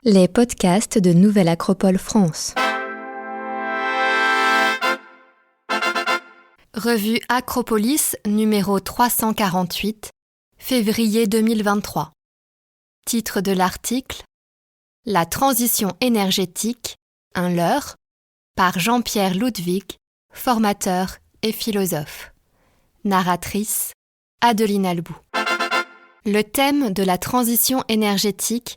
Les podcasts de Nouvelle Acropole France. Revue Acropolis numéro 348, février 2023. Titre de l'article: La transition énergétique, un leurre, par Jean-Pierre Ludwig, formateur et philosophe. Narratrice, Adeline Albout. Le thème de la transition énergétique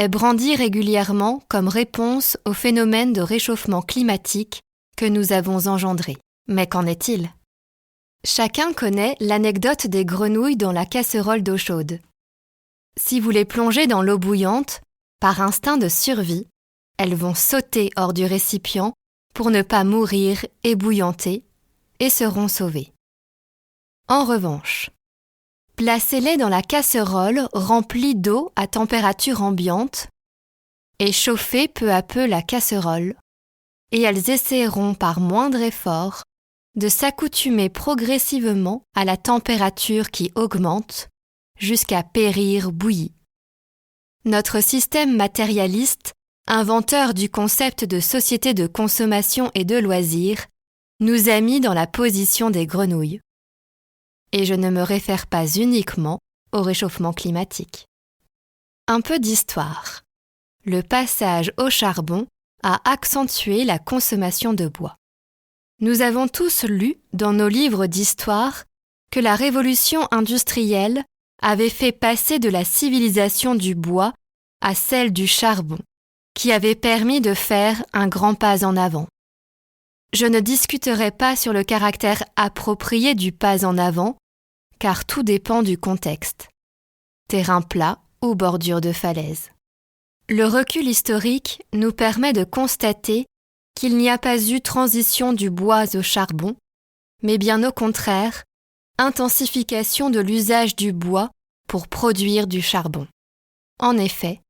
est brandi régulièrement comme réponse au phénomène de réchauffement climatique que nous avons engendré. Mais qu'en est-il ? Chacun connaît l'anecdote des grenouilles dans la casserole d'eau chaude. Si vous les plongez dans l'eau bouillante, par instinct de survie, elles vont sauter hors du récipient pour ne pas mourir ébouillantées et seront sauvées. En revanche, placez-les dans la casserole remplie d'eau à température ambiante et chauffez peu à peu la casserole, et elles essaieront par moindre effort de s'accoutumer progressivement à la température qui augmente jusqu'à périr bouillies. Notre système matérialiste, inventeur du concept de société de consommation et de loisirs, nous a mis dans la position des grenouilles. Et je ne me réfère pas uniquement au réchauffement climatique. Un peu d'histoire. Le passage au charbon a accentué la consommation de bois. Nous avons tous lu dans nos livres d'histoire que la révolution industrielle avait fait passer de la civilisation du bois à celle du charbon, qui avait permis de faire un grand pas en avant. Je ne discuterai pas sur le caractère approprié du pas en avant, car tout dépend du contexte. Terrain plat ou bordure de falaise. Le recul historique nous permet de constater qu'il n'y a pas eu transition du bois au charbon, mais bien au contraire, intensification de l'usage du bois pour produire du charbon. En effet,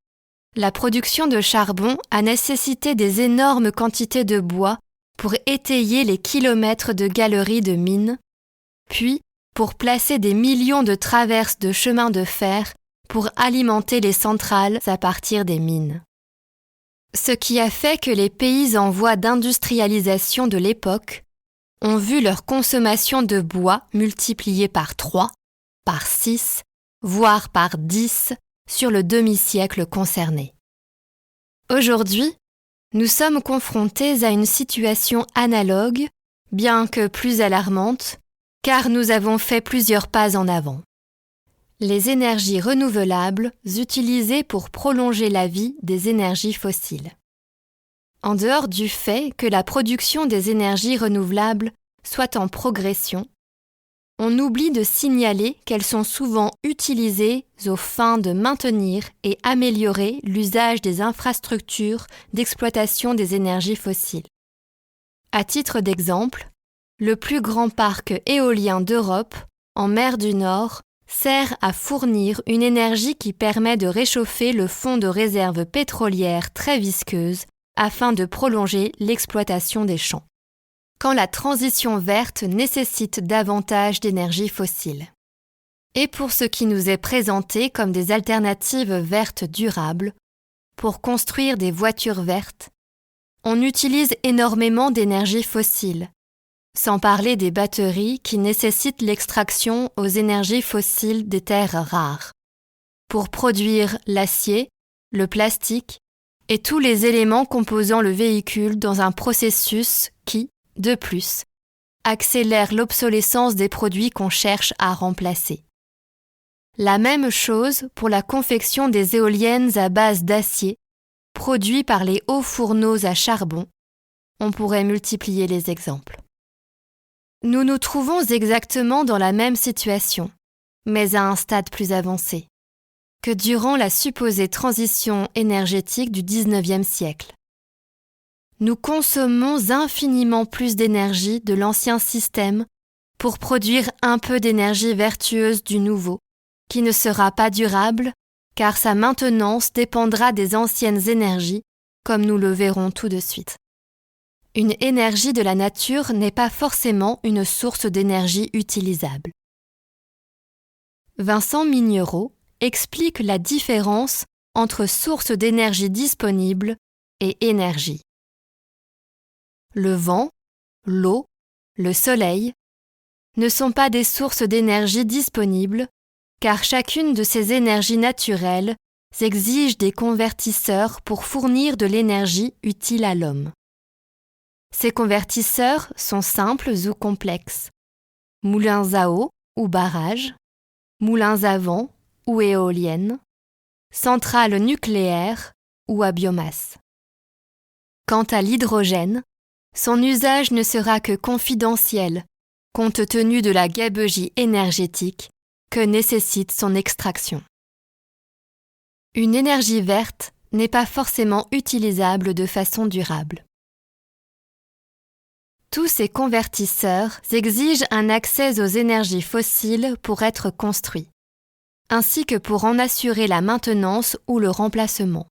la production de charbon a nécessité des énormes quantités de bois pour étayer les kilomètres de galeries de mines, puis pour placer des millions de traverses de chemins de fer pour alimenter les centrales à partir des mines. Ce qui a fait que les pays en voie d'industrialisation de l'époque ont vu leur consommation de bois multipliée par 3, par 6, voire par 10 sur le demi-siècle concerné. Aujourd'hui, nous sommes confrontés à une situation analogue, bien que plus alarmante, car nous avons fait plusieurs pas en avant. Les énergies renouvelables utilisées pour prolonger la vie des énergies fossiles. En dehors du fait que la production des énergies renouvelables soit en progression, on oublie de signaler qu'elles sont souvent utilisées aux fins de maintenir et améliorer l'usage des infrastructures d'exploitation des énergies fossiles. À titre d'exemple, le plus grand parc éolien d'Europe, en mer du Nord, sert à fournir une énergie qui permet de réchauffer le fond de réserves pétrolières très visqueuses afin de prolonger l'exploitation des champs. Quand la transition verte nécessite davantage d'énergie fossile. Et pour ce qui nous est présenté comme des alternatives vertes durables, pour construire des voitures vertes, on utilise énormément d'énergie fossile, sans parler des batteries qui nécessitent l'extraction aux énergies fossiles des terres rares, pour produire l'acier, le plastique et tous les éléments composant le véhicule dans un processus qui, de plus, accélère l'obsolescence des produits qu'on cherche à remplacer. La même chose pour la confection des éoliennes à base d'acier, produits par les hauts fourneaux à charbon. On pourrait multiplier les exemples. Nous nous trouvons exactement dans la même situation, mais à un stade plus avancé, que durant la supposée transition énergétique du XIXe siècle. Nous consommons infiniment plus d'énergie de l'ancien système pour produire un peu d'énergie vertueuse du nouveau, qui ne sera pas durable, car sa maintenance dépendra des anciennes énergies, comme nous le verrons tout de suite. Une énergie de la nature n'est pas forcément une source d'énergie utilisable. Vincent Mignereau explique la différence entre sources d'énergie disponibles et énergie. Le vent, l'eau, le soleil ne sont pas des sources d'énergie disponibles car chacune de ces énergies naturelles exige des convertisseurs pour fournir de l'énergie utile à l'homme. Ces convertisseurs sont simples ou complexes, moulins à eau ou barrages, moulins à vent ou éoliennes, centrales nucléaires ou à biomasse. Quant à l'hydrogène, son usage ne sera que confidentiel compte tenu de la gabegie énergétique que nécessite son extraction. Une énergie verte n'est pas forcément utilisable de façon durable. Tous ces convertisseurs exigent un accès aux énergies fossiles pour être construits, ainsi que pour en assurer la maintenance ou le remplacement.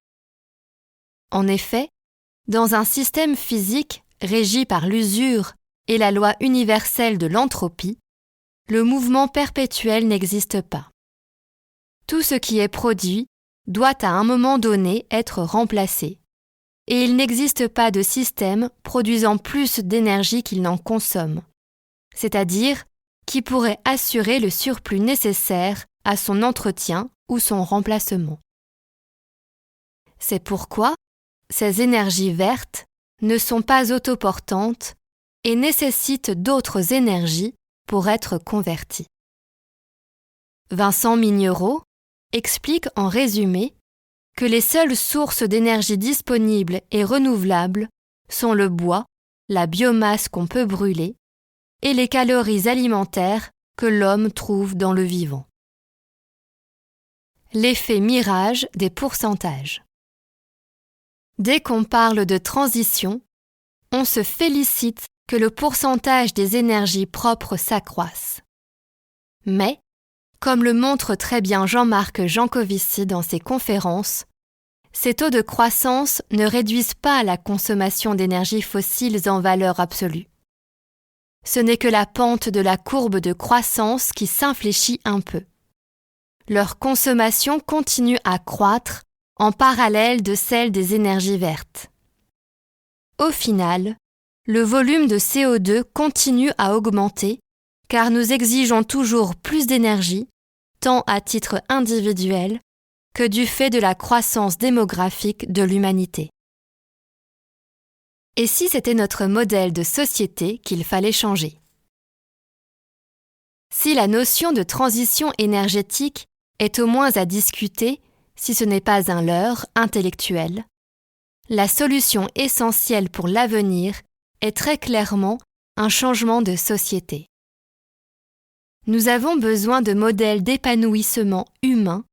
En effet, dans un système physique régi par l'usure et la loi universelle de l'entropie, le mouvement perpétuel n'existe pas. Tout ce qui est produit doit à un moment donné être remplacé, et il n'existe pas de système produisant plus d'énergie qu'il n'en consomme, c'est-à-dire qui pourrait assurer le surplus nécessaire à son entretien ou son remplacement. C'est pourquoi ces énergies vertes ne sont pas autoportantes et nécessitent d'autres énergies pour être converties. Vincent Mignereau explique en résumé que les seules sources d'énergie disponibles et renouvelables sont le bois, la biomasse qu'on peut brûler, et les calories alimentaires que l'homme trouve dans le vivant. L'effet mirage des pourcentages. Dès qu'on parle de transition, on se félicite que le pourcentage des énergies propres s'accroisse. Mais, comme le montre très bien Jean-Marc Jancovici dans ses conférences, ces taux de croissance ne réduisent pas la consommation d'énergie fossiles en valeur absolue. Ce n'est que la pente de la courbe de croissance qui s'infléchit un peu. Leur consommation continue à croître en parallèle de celle des énergies vertes. Au final, le volume de CO2 continue à augmenter car nous exigeons toujours plus d'énergie, tant à titre individuel que du fait de la croissance démographique de l'humanité. Et si c'était notre modèle de société qu'il fallait changer? Si la notion de transition énergétique est au moins à discuter, si ce n'est pas un leurre intellectuel, la solution essentielle pour l'avenir est très clairement un changement de société. Nous avons besoin de modèles d'épanouissement humain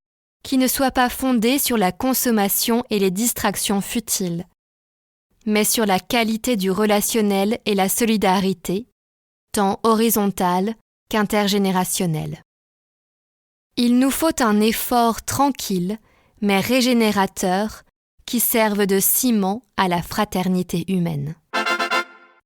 qui ne soient pas fondés sur la consommation et les distractions futiles, mais sur la qualité du relationnel et la solidarité, tant horizontale qu'intergénérationnelle. Il nous faut un effort tranquille, mais régénérateur, qui serve de ciment à la fraternité humaine.